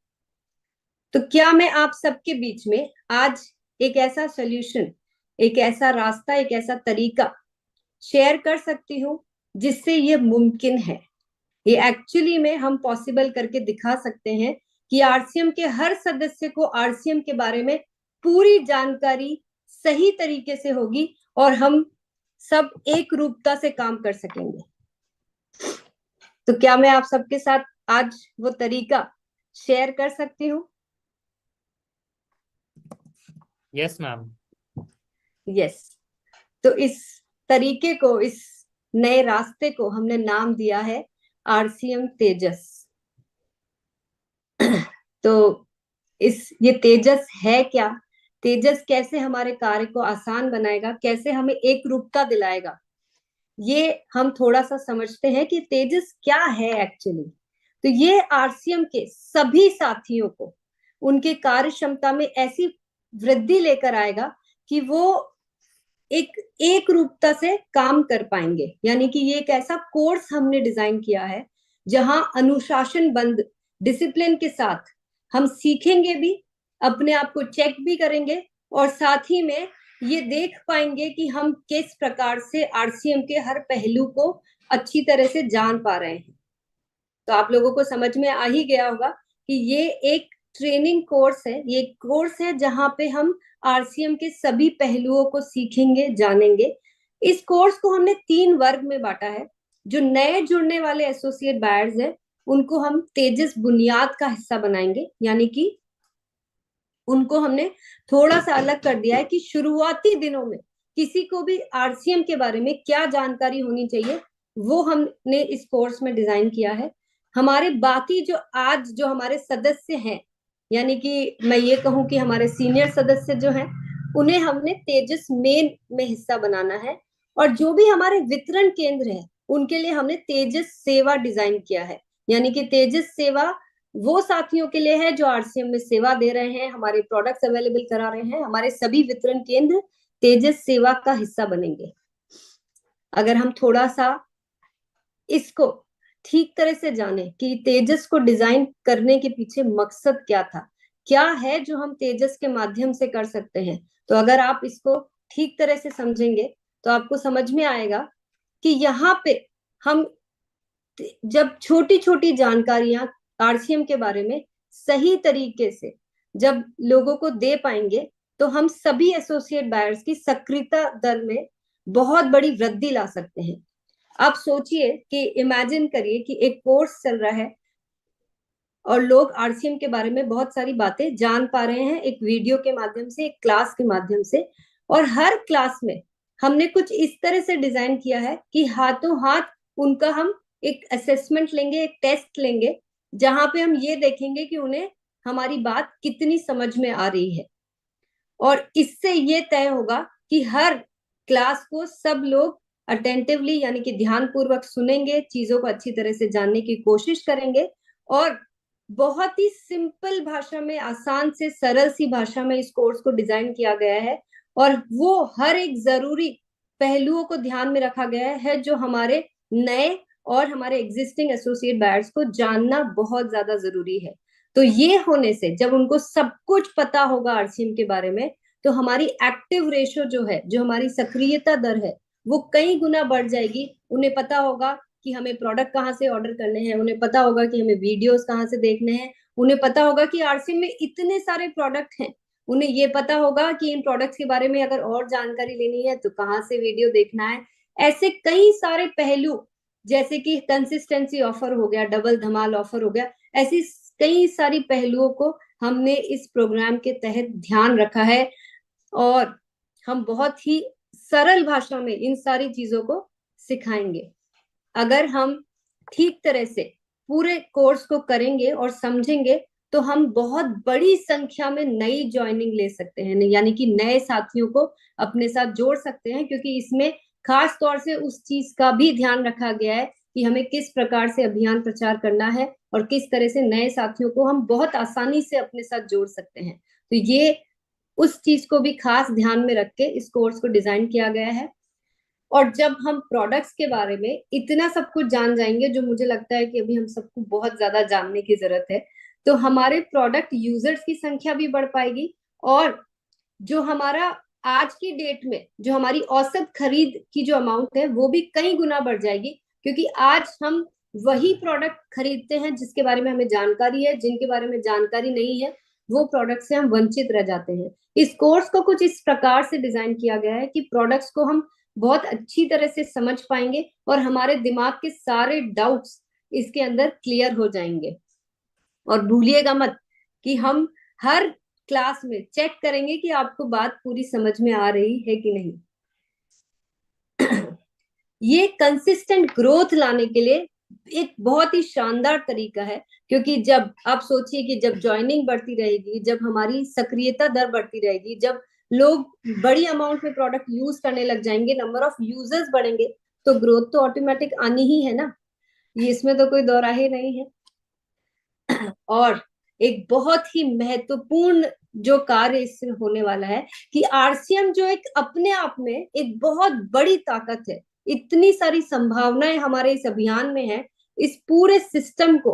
तो क्या मैं आप सबके बीच में आज एक ऐसा सोल्यूशन, एक ऐसा रास्ता, एक ऐसा तरीका शेयर कर सकती हूँ जिससे ये मुमकिन है, ये एक्चुअली में हम पॉसिबल करके दिखा सकते हैं कि आरसीएम के हर सदस्य को आरसीएम के बारे में पूरी जानकारी सही तरीके से होगी और हम सब एक रूपता से काम कर सकेंगे। तो क्या मैं आप सबके साथ आज वो तरीका शेयर कर सकती हूँ? Yes ma'am. यस। तो इस तरीके को, इस नए रास्ते को हमने नाम दिया है आरसीएम तेजस। तो ये तेजस है क्या? तेजस कैसे हमारे कार्य को आसान बनाएगा, कैसे हमें एक रूपता दिलाएगा, ये हम थोड़ा सा समझते हैं कि तेजस क्या है एक्चुअली। तो ये आरसीएम के सभी साथियों को उनके कार्य क्षमता में ऐसी वृद्धि लेकर आएगा कि वो एक रूपता से काम कर पाएंगे। यानी कि ये एक ऐसा कोर्स हमने डिजाइन किया है जहां अनुशासनबद्ध डिसिप्लिन के साथ हम सीखेंगे भी, अपने आप को चेक भी करेंगे, और साथ ही में ये देख पाएंगे कि हम किस प्रकार से आरसीएम के हर पहलू को अच्छी तरह से जान पा रहे हैं। तो आप लोगों को समझ में आ ही गया होगा कि ये एक ट्रेनिंग कोर्स है, ये कोर्स है जहां पे हम आरसीएम के सभी पहलुओं को सीखेंगे, जानेंगे। इस कोर्स को हमने 3 वर्ग में बांटा है। जो नए जुड़ने वाले एसोसिएट बायर्स हैं उनको हम तेजस बुनियाद का हिस्सा बनाएंगे, यानी कि उनको हमने थोड़ा सा अलग कर दिया है कि शुरुआती दिनों में किसी को भी आरसीएम के बारे में क्या जानकारी होनी चाहिए, वो हमने इस कोर्स में डिजाइन किया है। हमारे बाकी जो हमारे सदस्य हैं, यानी कि मैं ये कहूँ कि हमारे सीनियर सदस्य जो हैं, उन्हें हमने तेजस मेन में हिस्सा बनाना है। और जो भी हमारे वितरण केंद्र है उनके लिए हमने तेजस सेवा डिजाइन किया है, यानी कि तेजस सेवा वो साथियों के लिए है जो आरसीएम में सेवा दे रहे हैं, हमारे प्रोडक्ट्स अवेलेबल करा रहे हैं। हमारे सभी वितरण केंद्र तेजस सेवा का हिस्सा बनेंगे। अगर हम थोड़ा सा इसको ठीक तरह से जाने कि तेजस को डिजाइन करने के पीछे मकसद क्या था, क्या है जो हम तेजस के माध्यम से कर सकते हैं, तो अगर आप इसको ठीक तरह से समझेंगे तो आपको समझ में आएगा कि यहाँ पे हम जब छोटी छोटी जानकारियां आरसीएम के बारे में सही तरीके से जब लोगों को दे पाएंगे तो हम सभी एसोसिएट बायर्स की सक्रियता दर में बहुत बड़ी वृद्धि ला सकते हैं। आप सोचिए कि इमेजिन करिए कि एक कोर्स चल रहा है और लोग आरसीएम के बारे में बहुत सारी बातें जान पा रहे हैं एक वीडियो के माध्यम से, एक क्लास के माध्यम से, और हर क्लास में हमने कुछ इस तरह से डिजाइन किया है कि हाथों हाथ उनका हम एक असेसमेंट लेंगे, एक टेस्ट लेंगे, जहां पे हम ये देखेंगे कि उन्हें हमारी बात कितनी समझ में आ रही है। और इससे ये तय होगा कि हर क्लास को सब लोग अटेंटिवली यानी कि ध्यानपूर्वक सुनेंगे, चीजों को अच्छी तरह से जानने की कोशिश करेंगे, और बहुत ही सिंपल भाषा में, आसान से सरल सी भाषा में इस कोर्स को डिजाइन किया गया है। और वो हर एक जरूरी पहलुओं को ध्यान में रखा गया है जो हमारे नए और हमारे एग्जिस्टिंग एसोसिएट बायर्स को जानना बहुत ज्यादा जरूरी है। तो ये होने से जब उनको सब कुछ पता होगा आरसीएम के बारे में, तो हमारी एक्टिव रेशो जो है, जो हमारी सक्रियता दर है, वो कई गुना बढ़ जाएगी। उन्हें पता होगा कि हमें प्रोडक्ट कहाँ से ऑर्डर करने हैं, उन्हें पता होगा कि हमें वीडियोस कहाँ से देखने हैं, उन्हें पता होगा कि आरसीएम में इतने सारे प्रोडक्ट हैं, उन्हें ये पता होगा कि इन प्रोडक्ट्स के बारे में अगर और जानकारी लेनी है तो कहाँ से वीडियो देखना है। ऐसे कई सारे पहलू, जैसे कि कंसिस्टेंसी ऑफर हो गया, डबल धमाल ऑफर हो गया, ऐसी कई सारी पहलुओं को हमने इस प्रोग्राम के तहत ध्यान रखा है। और हम बहुत ही सरल भाषा में इन सारी चीजों को सिखाएंगे। अगर हम ठीक तरह से पूरे कोर्स को करेंगे और समझेंगे तो हम बहुत बड़ी संख्या में नई ज्वाइनिंग ले सकते हैं, यानी कि नए साथियों को अपने साथ जोड़ सकते हैं, क्योंकि इसमें खास तौर से उस चीज का भी ध्यान रखा गया है कि हमें किस प्रकार से अभियान प्रचार करना है और किस तरह से नए साथियों को हम बहुत आसानी से अपने साथ जोड़ सकते हैं। तो ये उस चीज को भी खास ध्यान में रख के इस कोर्स को डिजाइन किया गया है। और जब हम प्रोडक्ट्स के बारे में इतना सब कुछ जान जाएंगे, जो मुझे लगता है कि अभी हम सबको बहुत ज्यादा जानने की जरूरत है, तो हमारे प्रोडक्ट यूजर्स की संख्या भी बढ़ पाएगी। और जो हमारा आज की डेट में जो हमारी औसत खरीद की जो अमाउंट है वो भी कई गुना बढ़ जाएगी, क्योंकि आज हम वही प्रोडक्ट खरीदते हैं जिसके बारे में हमें जानकारी है, जिनके बारे में जानकारी नहीं है वो प्रोडक्ट से हम वंचित रह जाते हैं। इस कोर्स को कुछ इस प्रकार से डिजाइन किया गया है कि प्रोडक्ट्स को हम बहुत अच्छी तरह से समझ पाएंगे और हमारे दिमाग के सारे डाउट्स इसके अंदर क्लियर हो जाएंगे। और भूलिएगा मत कि हम हर क्लास में चेक करेंगे कि आपको बात पूरी समझ में आ रही है कि नहीं। ये कंसिस्टेंट ग्रोथ लाने के लिए एक बहुत ही शानदार तरीका है, क्योंकि जब आप सोचिए कि जब ज्वाइनिंग बढ़ती रहेगी, जब हमारी सक्रियता दर बढ़ती रहेगी, जब लोग बड़ी अमाउंट में प्रोडक्ट यूज करने लग जाएंगे, नंबर ऑफ यूजर्स बढ़ेंगे, तो ग्रोथ तो ऑटोमेटिक आनी ही है ना, ये इसमें तो कोई दो राहे नहीं है। और एक बहुत ही महत्वपूर्ण जो कार्य इससे होने वाला है कि आरसीएम जो एक अपने आप में एक बहुत बड़ी ताकत है, इतनी सारी संभावनाएं हमारे इस अभियान में है। इस पूरे सिस्टम को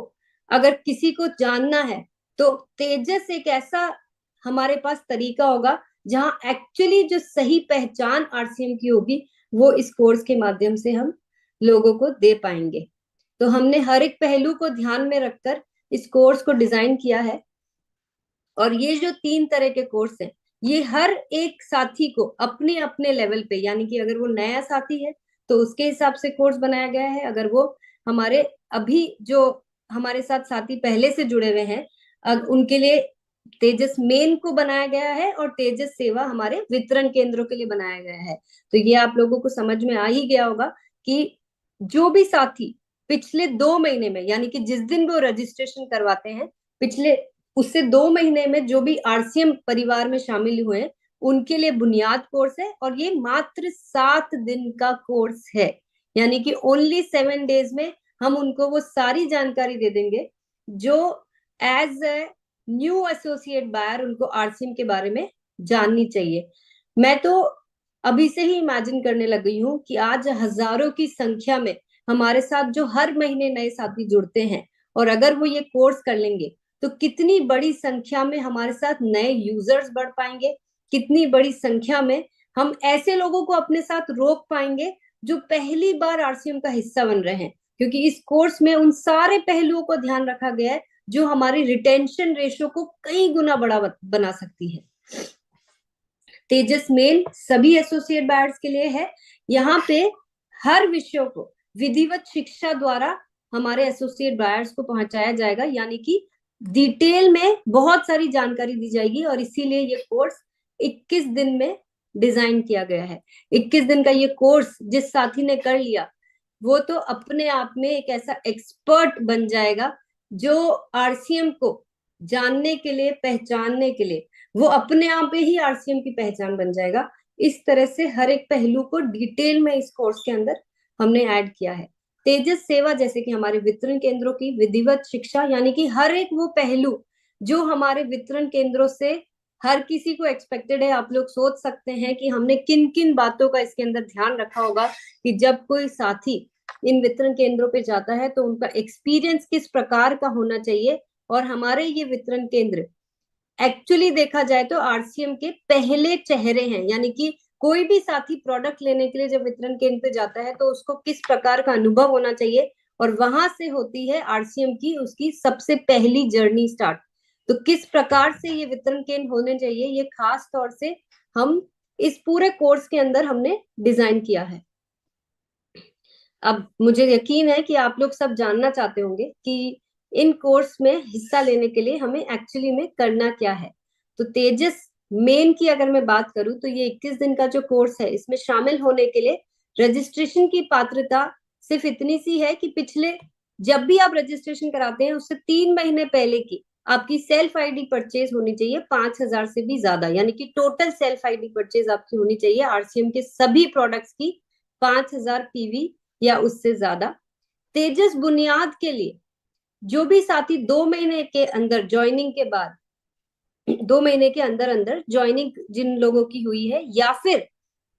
अगर किसी को जानना है तो तेजस एक ऐसा हमारे पास तरीका होगा जहां एक्चुअली जो सही पहचान आरसीएम की होगी वो इस कोर्स के माध्यम से हम लोगों को दे पाएंगे। तो हमने हर एक पहलू को ध्यान में रखकर इस कोर्स को डिजाइन किया है। और ये जो 3 तरह के कोर्स हैं, ये हर एक साथी को अपने अपने लेवल पे, यानी कि अगर वो नया साथी है तो उसके हिसाब से कोर्स बनाया गया है, अगर वो हमारे अभी जो हमारे साथ साथी पहले से जुड़े हुए हैं उनके लिए तेजस मेन को बनाया गया है, और तेजस सेवा हमारे वितरण केंद्रों के लिए बनाया गया है। तो ये आप लोगों को समझ में आ ही गया होगा कि जो भी साथी पिछले 2 महीने में, यानी कि जिस दिन वो रजिस्ट्रेशन करवाते हैं, पिछले उससे 2 महीने में जो भी आरसीएम परिवार में शामिल हुए हैं, उनके लिए बुनियाद कोर्स है। और ये मात्र 7 दिन का कोर्स है, यानी कि ओनली 7 डेज में हम उनको वो सारी जानकारी दे देंगे जो as a new associate buyer उनको आरसीएम के बारे में जाननी चाहिए। मैं तो अभी से ही इमेजिन करने लग गई हूँ कि आज हजारों की संख्या में हमारे साथ जो हर महीने नए साथी जुड़ते हैं, और अगर वो ये कोर्स कर लेंगे तो कितनी बड़ी संख्या में हमारे साथ नए यूजर्स बढ़ पाएंगे, कितनी बड़ी संख्या में हम ऐसे लोगों को अपने साथ रोक पाएंगे जो पहली बार आरसीएम का हिस्सा बन रहे हैं, क्योंकि इस कोर्स में उन सारे पहलुओं को ध्यान रखा गया है जो हमारी रिटेंशन रेशियो को कई गुना बड़ा बना सकती है। तेजस मेल सभी एसोसिएट बायर्स के लिए है। यहाँ पे हर विषयों को विधिवत शिक्षा द्वारा हमारे एसोसिएट बायर्स को पहुंचाया जाएगा, यानी कि डिटेल में बहुत सारी जानकारी दी जाएगी, और इसीलिए ये कोर्स 21 दिन में डिजाइन किया गया है। 21 दिन का ये कोर्स जिस साथी ने कर लिया वो तो अपने आप में एक ऐसा एक्सपर्ट बन जाएगा जो आरसीएम को जानने के लिए, पहचानने के लिए, वो अपने आप ही आरसीएम की पहचान बन जाएगा। इस तरह से हर एक पहलू को डिटेल में इस कोर्स के अंदर हमने ऐड किया है। तेजस सेवा जैसे कि हमारे वितरण केंद्रों की विधिवत शिक्षा, यानी कि हर एक वो पहलू जो हमारे वितरण केंद्रों से हर किसी को एक्सपेक्टेड है। आप लोग सोच सकते हैं कि हमने किन किन बातों का इसके अंदर ध्यान रखा होगा कि जब कोई साथी इन वितरण केंद्रों पे जाता है तो उनका एक्सपीरियंस किस प्रकार का होना चाहिए। और हमारे ये वितरण केंद्र एक्चुअली देखा जाए तो आरसीएम के पहले चेहरे हैं, यानी कि कोई भी साथी प्रोडक्ट लेने के लिए जब वितरण केंद्र पे जाता है तो उसको किस प्रकार का अनुभव होना चाहिए, और वहां से होती है आरसीएम की उसकी सबसे पहली जर्नी स्टार्ट। तो किस प्रकार से ये वितरण केंद्र होने चाहिए, ये खास तौर से हम इस पूरे कोर्स के अंदर हमने डिजाइन किया है। अब मुझे यकीन है कि आप लोग सब जानना चाहते होंगे कि इन कोर्स में हिस्सा लेने के लिए हमें एक्चुअली में करना क्या है। तो तेजस मेन की अगर मैं बात करूं तो ये 21 दिन का जो कोर्स है इसमें शामिल होने के लिए रजिस्ट्रेशन की पात्रता सिर्फ इतनी सी है कि पिछले जब भी आप रजिस्ट्रेशन कराते हैं उससे 3 महीने पहले की आपकी सेल्फ आईडी परचेज होनी चाहिए 5,000 से भी ज्यादा, यानी कि टोटल सेल्फ आईडी परचेज आपकी होनी चाहिए आरसीएम के सभी प्रोडक्ट्स की 5,000 पीवी या उससे ज्यादा। तेजस बुनियाद के लिए जो भी साथी 2 महीने के अंदर ज्वाइनिंग के बाद 2 महीने के अंदर अंदर ज्वाइनिंग जिन लोगों की हुई है, या फिर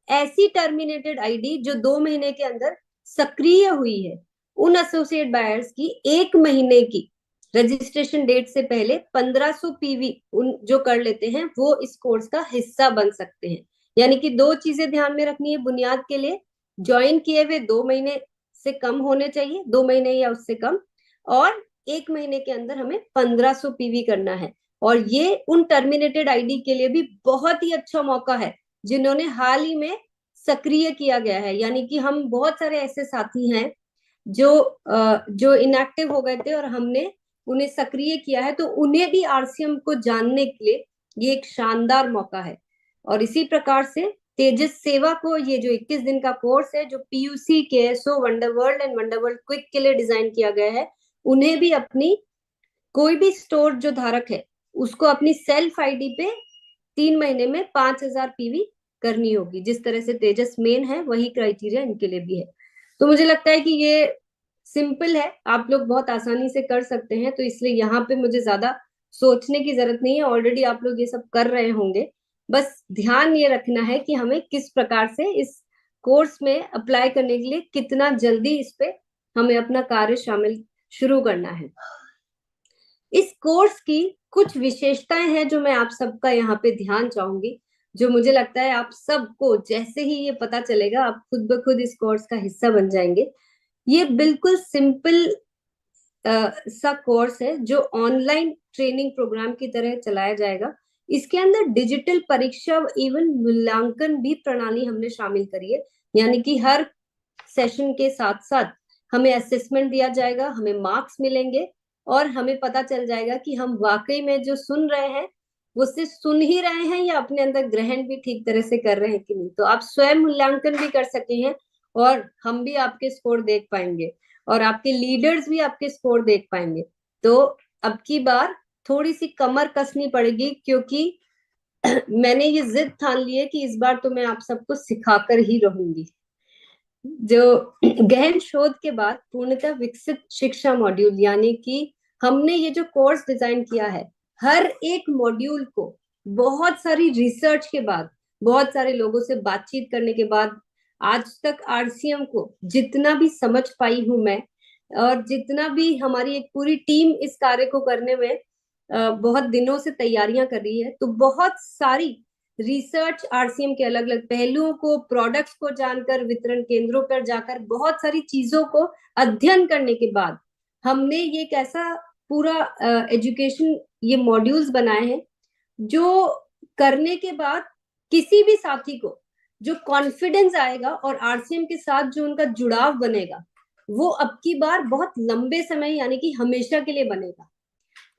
ऐसी टर्मिनेटेड आईडी जो 2 महीने के अंदर सक्रिय हुई है, उन एसोसिएट बायर्स की 1 महीने की रजिस्ट्रेशन डेट से पहले 1500 पीवी उन जो कर लेते हैं वो इस कोर्स का हिस्सा बन सकते हैं। यानी कि 2 चीजें ध्यान में रखनी है बुनियाद के लिए, ज्वाइन किए हुए 2 महीने से कम होने चाहिए, 2 महीने या उससे कम, और 1 महीने के अंदर हमें 1500 पीवी करना है। और ये उन टर्मिनेटेड आईडी के लिए भी बहुत ही अच्छा मौका है जिन्होंने हाल ही में सक्रिय किया गया है, यानी कि हम बहुत सारे ऐसे साथी हैं जो इनएक्टिव हो गए थे और हमने उन्हें सक्रिय किया है, तो उन्हें भी आरसीएम को जानने के लिए ये एक शानदार मौका है। और इसी प्रकार से तेजस सेवा को ये जो 21 दिन का कोर्स है जो पीयूसी, केएसओ, वंडरवर्ल्ड एंड वंडरवर्ल्ड क्विक के लिए डिजाइन किया गया है, उन्हें भी अपनी कोई भी स्टोर जो धारक है उसको अपनी सेल्फ आईडी पे 3 महीने में 5,000 पीवी करनी होगी। जिस तरह से तेजस मेन है वही क्राइटेरिया इनके लिए भी है। तो मुझे लगता है कि ये सिंपल है, आप लोग बहुत आसानी से कर सकते हैं, तो इसलिए यहाँ पे मुझे ज्यादा सोचने की जरूरत नहीं है, ऑलरेडी आप लोग ये सब कर रहे होंगे। बस ध्यान ये रखना है कि हमें किस प्रकार से इस कोर्स में अप्लाई करने के लिए कितना जल्दी इस पे हमें अपना कार्य शामिल शुरू करना है। इस कोर्स की कुछ विशेषताएं हैं जो मैं आप सबका यहाँ पे ध्यान चाहूंगी, जो मुझे लगता है आप सबको जैसे ही ये पता चलेगा आप खुद ब खुद इस कोर्स का हिस्सा बन जाएंगे। ये बिल्कुल सिंपल सा कोर्स है जो ऑनलाइन ट्रेनिंग प्रोग्राम की तरह चलाया जाएगा। इसके अंदर डिजिटल परीक्षा एवं मूल्यांकन भी प्रणाली हमने शामिल करी है, यानी कि हर सेशन के साथ साथ हमें असेसमेंट दिया जाएगा, हमें मार्क्स मिलेंगे और हमें पता चल जाएगा कि हम वाकई में जो सुन रहे हैं वो सिर्फ सुन ही रहे हैं या अपने अंदर ग्रहण भी ठीक तरह से कर रहे हैं कि नहीं। तो आप स्वयं मूल्यांकन भी कर सके हैं और हम भी आपके स्कोर देख पाएंगे और आपके लीडर्स भी आपके स्कोर देख पाएंगे। तो अब की बार थोड़ी सी कमर कसनी पड़ेगी, क्योंकि मैंने ये जिद ठान ली है कि इस बार तो मैं आप सबको सिखाकर ही रहूंगी। जो गहन शोध के बाद पूर्णतः विकसित शिक्षा मॉड्यूल, यानी कि हमने ये जो कोर्स डिजाइन किया है, हर एक मॉड्यूल को बहुत सारी रिसर्च के बाद, बहुत सारे लोगों से बातचीत करने के बाद, आज तक आरसीएम को जितना भी समझ पाई हूं मैं, और जितना भी हमारी एक पूरी टीम इस कार्य को करने में बहुत दिनों से तैयारियां कर रही है, तो बहुत सारी रिसर्च आरसीएम के अलग अलग पहलुओं को, प्रोडक्ट्स को जानकर, वितरण केंद्रों पर जाकर बहुत सारी चीजों को अध्ययन करने के बाद हमने ये एक ऐसा पूरा एजुकेशन, ये मॉड्यूल्स बनाए हैं जो करने के बाद किसी भी साथी को जो कॉन्फिडेंस आएगा और आरसीएम के साथ जो उनका जुड़ाव बनेगा, वो अब की बार बहुत लंबे समय यानी कि हमेशा के लिए बनेगा।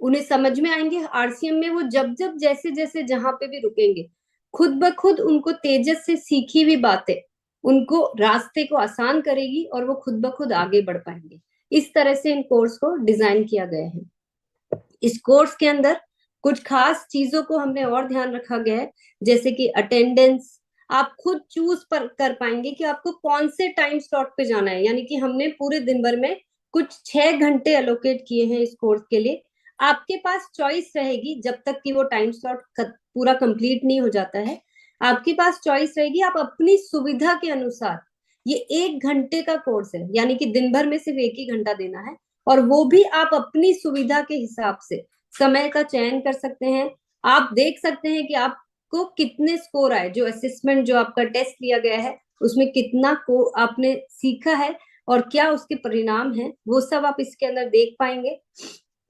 उन्हें समझ में आएंगे आरसीएम में, वो जब जब जैसे जैसे जहां पे भी रुकेंगे, खुद ब खुद उनको तेजस से सीखी हुई बातें उनको रास्ते को आसान करेगी और वो खुद ब खुद आगे बढ़ पाएंगे। इस तरह से इन कोर्स को डिजाइन किया गया है। इस कोर्स के अंदर कुछ खास चीजों को हमने और ध्यान रखा गया है, जैसे कि अटेंडेंस आप खुद चूज कर पाएंगे कि आपको कौन से टाइम स्लॉट पे जाना है, यानी कि हमने पूरे दिन भर में कुछ 6 घंटे एलोकेट किए हैं इस कोर्स के लिए। आपके पास चॉइस रहेगी जब तक कि वो टाइम स्लॉट पूरा कंप्लीट नहीं हो जाता है, आपके पास चॉइस रहेगी, आप अपनी सुविधा के अनुसार, ये 1 घंटे का कोर्स है, यानी कि दिन भर में सिर्फ 1 ही घंटा देना है, और वो भी आप अपनी सुविधा के हिसाब से समय का चयन कर सकते हैं। आप देख सकते हैं कि आपको कितने स्कोर आए, जो असेसमेंट, जो आपका टेस्ट लिया गया है, उसमें कितना को आपने सीखा है और क्या उसके परिणाम हैं, वो सब आप इसके अंदर देख पाएंगे।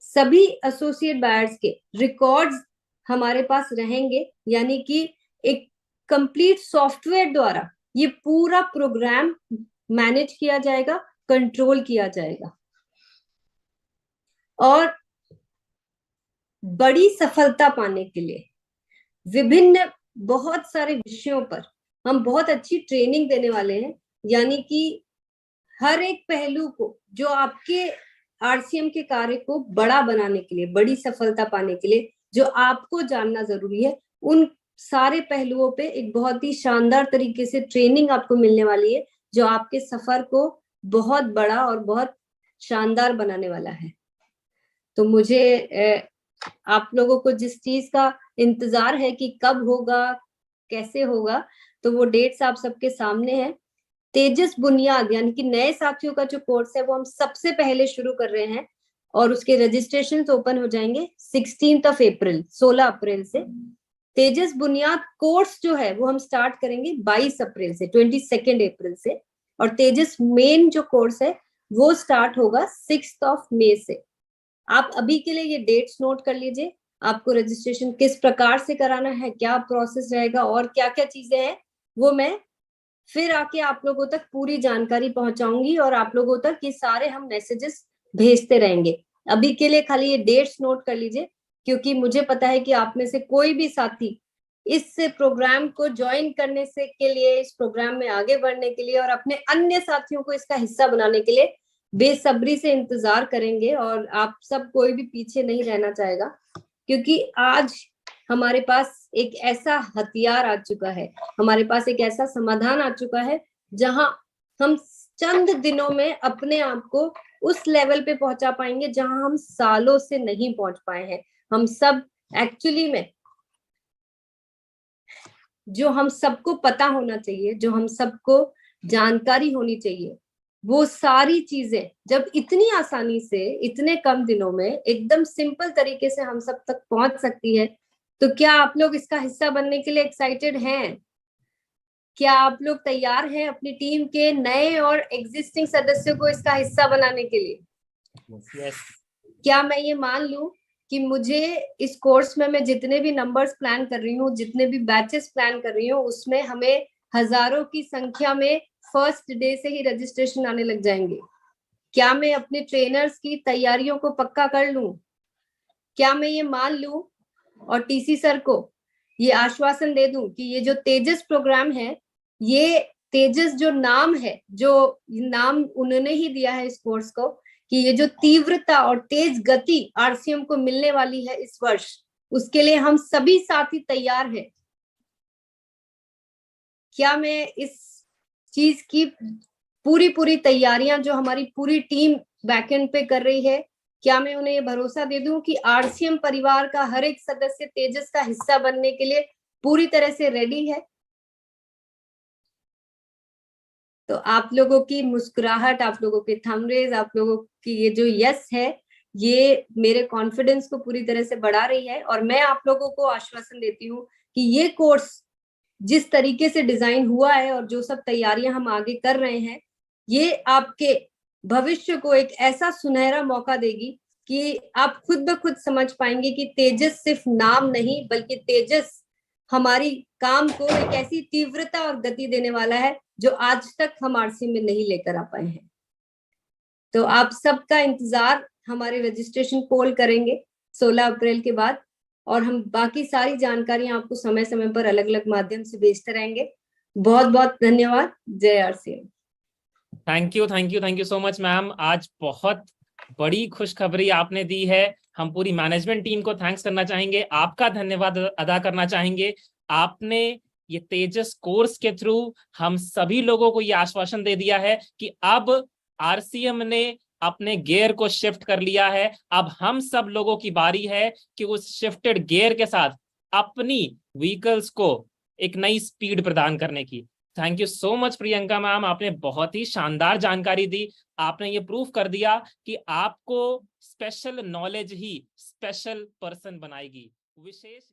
सभी एसोसिएट बायर्स के रिकॉर्ड्स हमारे पास रहेंगे, यानी कि एक कंप्लीट सॉफ्टवेयर द्वारा ये पूरा प्रोग्राम मैनेज किया जाएगा, कंट्रोल किया जाएगा। और बड़ी सफलता पाने के लिए विभिन्न बहुत सारे विषयों पर हम बहुत अच्छी ट्रेनिंग देने वाले हैं, यानी कि हर एक पहलू को जो आपके आरसीएम के कार्य को बड़ा बनाने के लिए, बड़ी सफलता पाने के लिए जो आपको जानना जरूरी है, उन सारे पहलुओं पे एक बहुत ही शानदार तरीके से ट्रेनिंग आपको मिलने वाली है, जो आपके सफर को बहुत बड़ा और बहुत शानदार बनाने वाला है। तो मुझे आप लोगों को जिस चीज का इंतजार है कि कब होगा, कैसे होगा, तो वो डेट्स आप सबके सामने है। तेजस बुनियाद यानी कि नए साथियों का जो कोर्स है वो हम सबसे पहले शुरू कर रहे हैं, और उसके रजिस्ट्रेशन ओपन हो जाएंगे 16 अप्रैल, 16 अप्रैल से। तेजस बुनियाद कोर्स जो है वो हम स्टार्ट करेंगे 22 अप्रैल से, 22 अप्रैल से, और तेजस मेन जो कोर्स है वो स्टार्ट होगा 6 मई से। आप अभी के लिए ये डेट्स नोट कर लीजिए, आपको रजिस्ट्रेशन किस प्रकार से कराना है, क्या प्रोसेस रहेगा और क्या क्या चीजें हैं, वो मैं फिर आके आप लोगों तक पूरी जानकारी पहुंचाऊंगी, और आप लोगों तक ये सारे हम मैसेजेस भेजते रहेंगे। अभी के लिए खाली ये डेट्स नोट कर लीजिए, क्योंकि मुझे पता है कि आप में से कोई भी साथी इस प्रोग्राम को ज्वाइन करने से के लिए, इस प्रोग्राम में आगे बढ़ने के लिए और अपने अन्य साथियों को इसका हिस्सा बनाने के लिए बेसब्री से इंतजार करेंगे, और आप सब कोई भी पीछे नहीं रहना चाहेगा, क्योंकि आज हमारे पास एक ऐसा हथियार आ चुका है, हमारे पास एक ऐसा समाधान आ चुका है जहां हम चंद दिनों में अपने आप को उस लेवल पे पहुंचा पाएंगे जहां हम सालों से नहीं पहुंच पाए हैं। हम सब एक्चुअली में, जो हम सबको पता होना चाहिए, जो हम सबको जानकारी होनी चाहिए, वो सारी चीजें जब इतनी आसानी से, इतने कम दिनों में, एकदम सिंपल तरीके से हम सब तक पहुंच सकती है, तो क्या आप लोग इसका हिस्सा बनने के लिए एक्साइटेड हैं? क्या आप लोग तैयार हैं अपनी टीम के नए और एग्जिस्टिंग सदस्यों को इसका हिस्सा बनाने के लिए? Yes. क्या मैं ये मान लूं कि मुझे इस कोर्स में मैं जितने भी नंबर्स प्लान कर रही हूँ, जितने भी बैचेस प्लान कर रही हूँ, उसमें हमें हजारों की संख्या में फर्स्ट डे से ही रजिस्ट्रेशन आने लग जाएंगे? क्या मैं अपने ट्रेनर्स की तैयारियों को पक्का कर लूं? क्या मैं ये मान लूं और टीसी सर को ये आश्वासन दे दूं कि ये जो तेजस प्रोग्राम है, ये तेजस जो नाम है, जो नाम उन्होंने ही दिया है इस कोर्स को, कि ये जो तीव्रता और तेज गति आरसीएम को मिलने वाली है इस वर्ष, उसके लिए हम सभी साथी तैयार हैं? क्या मैं इस चीज की पूरी तैयारियां जो हमारी पूरी टीम बैकएंड पे कर रही है, क्या मैं उन्हें ये भरोसा दे दूं कि आरसीएम परिवार का हर एक सदस्य तेजस का हिस्सा बनने के लिए पूरी तरह से रेडी है? तो आप लोगों की मुस्कुराहट, आप लोगों के थंब रेज, आप लोगों की ये जो यस है, ये मेरे कॉन्फिडेंस को पूरी तरह से बढ़ा रही है। और मैं आप लोगों को आश्वासन देती हूँ कि ये कोर्स जिस तरीके से डिजाइन हुआ है और जो सब तैयारियां हम आगे कर रहे हैं, ये आपके भविष्य को एक ऐसा सुनहरा मौका देगी कि आप खुद ब खुद समझ पाएंगे कि तेजस सिर्फ नाम नहीं, बल्कि तेजस हमारी काम को एक ऐसी तीव्रता और गति देने वाला है जो आज तक हम आरसीएम में नहीं लेकर आ पाए हैं। तो आप सबका इंतजार हमारे रजिस्ट्रेशन पोल करेंगे 16 अप्रैल के बाद, और हम बाकी सारी जानकारियां आपको समय समय पर अलग अलग माध्यम से भेजते रहेंगे। बहुत बहुत धन्यवाद। जय RCM. Thank you so much ma'am. आज बहुत बड़ी खुशखबरी आपने दी है। हम पूरी मैनेजमेंट टीम को थैंक्स करना चाहेंगे, आपका धन्यवाद अदा करना चाहेंगे। आपने ये तेजस कोर्स के थ्रू हम सभी लोगों को ये आश्वासन दे दिया है कि अब आरसीएम ने अपने गियर को शिफ्ट कर लिया है। अब हम सब लोगों की बारी है कि उस शिफ्टेड गियर के साथ अपनी व्हीकल्स को एक नई स्पीड प्रदान करने की। Thank you so much Priyanka ma'am, आपने बहुत ही शानदार जानकारी दी। आपने ये प्रूफ कर दिया कि आपको स्पेशल नॉलेज ही स्पेशल पर्सन बनाएगी। विशेष